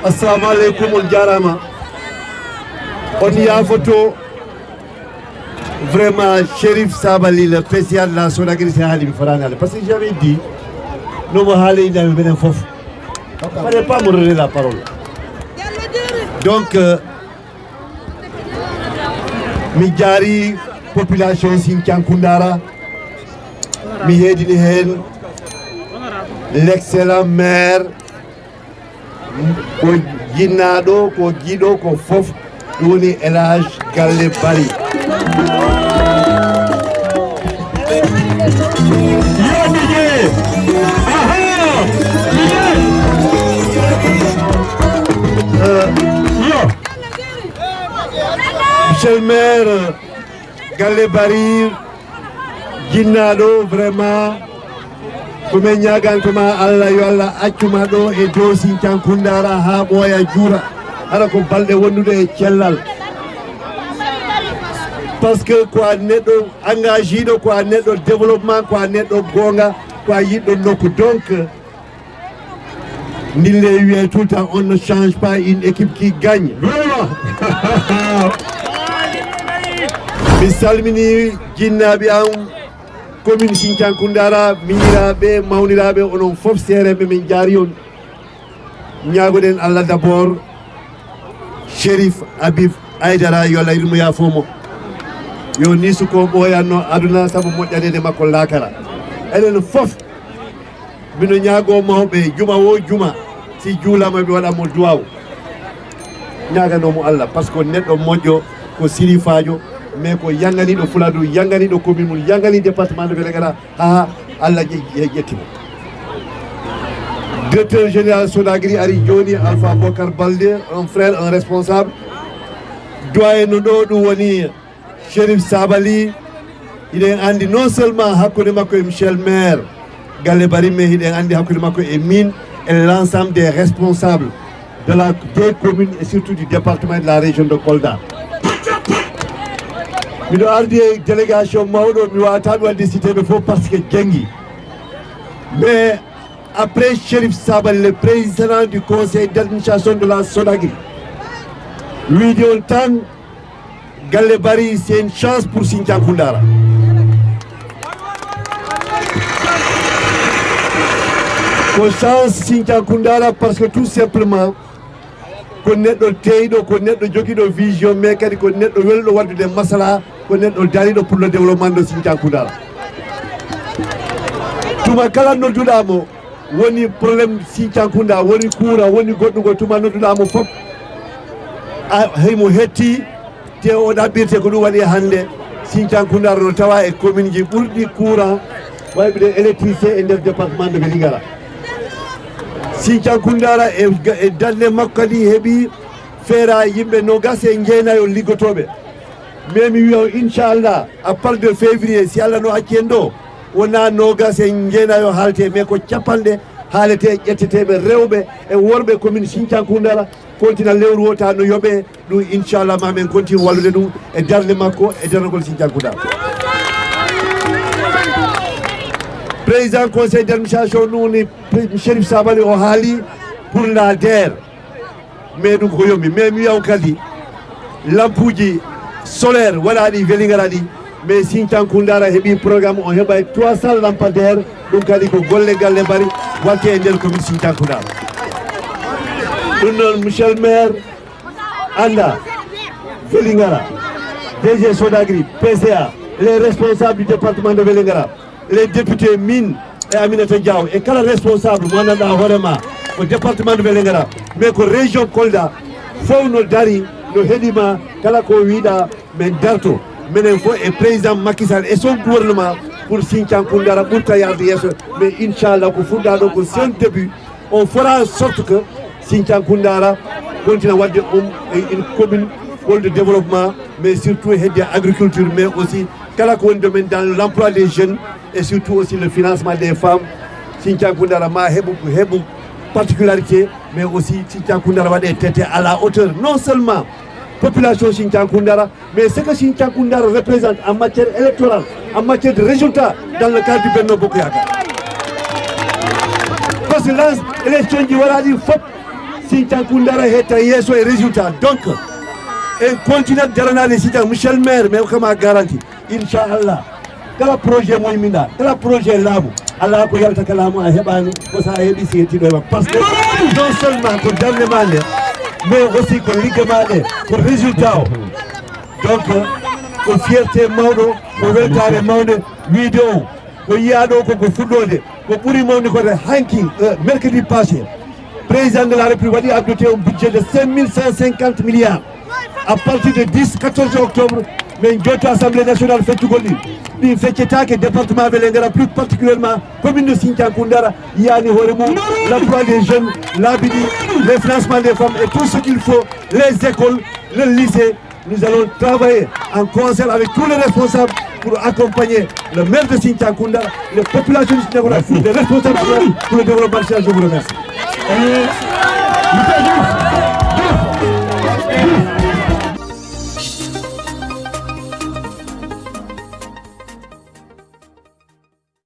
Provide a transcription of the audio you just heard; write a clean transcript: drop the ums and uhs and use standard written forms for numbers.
assalamu alaikum on jarama on yafoto vraiment Cherif Sabali le président de la Sonagri c'est Halim Farana parce que j'avais dit non mo halé dans benen fof fallait pas me redonner la parole donc mi jari population Sinthiankundara mi hedini hen l'excellent maire ko jinnaɗo ko jiiɗo ko fof woni Elhadj Galle Barry monsieur le maire Galle Barry jinnaɗo vraiment komin ñagantuma Allah yo Allah accuma ɗo e dow Sinthiankundara ha ɓooya juura hara ko balɗe wondude e cellal par ce que ko a neɗɗo engagé ɗo ko a neɗɗo développement ko a neɗɗo gonga ko a yiɗɗo nokku donc ndille wiye tout le temps on ne change pas une équipe qui gagne vraiment mi salmini jinnaɓe am commune Sinthiankundara miñiraɓe mawniraɓe onon fof seereɓe min jaari on ñagoɗen Allah d'abord Cherif Habib Aidara yo Allah ilmu yafomo yo ni suko ɓoyanno aduna saabu moƴƴanede makko lakara enen fof mino ñaago mawɓe juma wo juma si juulama ɓe waɗamo duwaw ñaganomo Allah par ce que neɗɗo moƴƴo ko sirifajo mais ko yanganiɗo Fuladu yanganiɗo commune mum yangani département de Vélingara ha Allah ƴettimo directeur général Sonagri ari joni Alpha Bocar Baldé un frère un responsable doyen no ɗo ɗum woni Cherif Sabali hiɗen andi non seulement hakkude makko e monsieur le maire Galle Barry mais hiɗen andi hakkude makko e min et l'ensemble des responsables des communes et surtout du département et de la région de Kolda miɗo ardi e délégation mawɗo mi wawata ɗum wadde cité fof par ce que jangui mais après Cherif Sabali le président du conseil d'administration de la Sonagri wiide on tan Galle Barry c'est une chance pour Sinthiankundara ko chance Sinthiankundara parce que tout simplement ko neɗɗo teyɗo ko neɗɗo joguiɗo vision mais kadi ko neɗɗo welɗo waddude masala ko neɗɗo dariɗo pour le développement de Sinthiankundara tuma kala nodduɗamo woni probléme Sinthiankundara woni courant woni goɗɗugo tuma nodduɗamo foof haymo hetti te o ɗaɓɓirte ko ɗum waɗi hannde Sinthiankundara no tawa e commune ji ɓurɗi courant wayɓe électricité e nder département de Vélingara Sinthiankundara e dalle makko kadi heeɓi feera yimɓe nogas e jeenayo liggotoɓe mais mi wiya inchallah à partir de février si Allah no acci en ɗo wona nogas e jeenayo haalte mais ko capanɗe haalete ƴetteteɓe rewɓe e worɓe commune Sinthiankundara continue lewru o ta no yoɓe ɗum inchallah mamin continue wallude ɗum e darde makko e darnagol Sinthiankundara président conseil d'administration nuni Cherif Sabali o haali pour la DER mais ɗum ko yombi mais mi wiyaw kadi lampuji solaire waɗaɗi Vélingara ɗi mais Sinthiankundara heeɓi programme on heɓay 300 lampadaire ɗum kadi ko golle Galle Barry watte e nder commune Sinthiankundara ɗum noon monsieur le maire anda Vélingara DG Sonagri PCA les responsables du département de Vélingara les députés mine et Aminata Diaw et kala responsable mo gandanɗa hoorema ko département de Vélingara mais ko région Kolda fof no dari no heeɗima kala ko wiiɗa men darto minen fof e président Macky Sall et son gouvernement pour Sinthiankundara ɓurta yarde yesso mais inchallah ko fuɗɗa ɗo ko c'est un début on fera en sorte que Sinthiankundara continue wadde une commune de développement mais surtout hedde agriculture mais aussi kala ko woni domaine dans l'emploi des jeunes et surtout aussi le financement des femmes Sinthiankundara ma heɓu particularité mais aussi Sinthiankundara waɗe traité à la hauteur non seulement population Sinthiankundara mais ce que Sinthiankundara représente en matière électorale en matière de résultats dans le cadre du Benno Bokk Yakaar parce que l'élection ji waɗaɗi fof Sintiankundara heta yeso et résultat. Donc, un continent de Sita, Michel Maire, mais comme garantie, Inch'Allah. Kala projet moy minda, kala projet lamu. Allah ko yalta kalamu a hebani ko sa hebi seti do parce que non seulement ko darne male mais aussi ko ligamale ko résultat. Donc ko fierté mawdo ko weltare mawde vidéo ko yado ko fuddode ko buri mawni ko hanki mercredi passé président de la République a doté un budget de 5150 milliards à partir de 10-14 octobre. Mais notre Assemblée nationale fait tout connu. Il fait que le département de Vélingara, plus particulièrement commune de Sintiankundara, il y a l'emploi des jeunes, l'habit, le financement des femmes et tout ce qu'il faut, les écoles, le lycée. Nous allons travailler en concert avec tous les responsables pour accompagner le maire de Sintiankundara, les populations de Sintiankundara, les responsables pour le développement. Je vous remercie.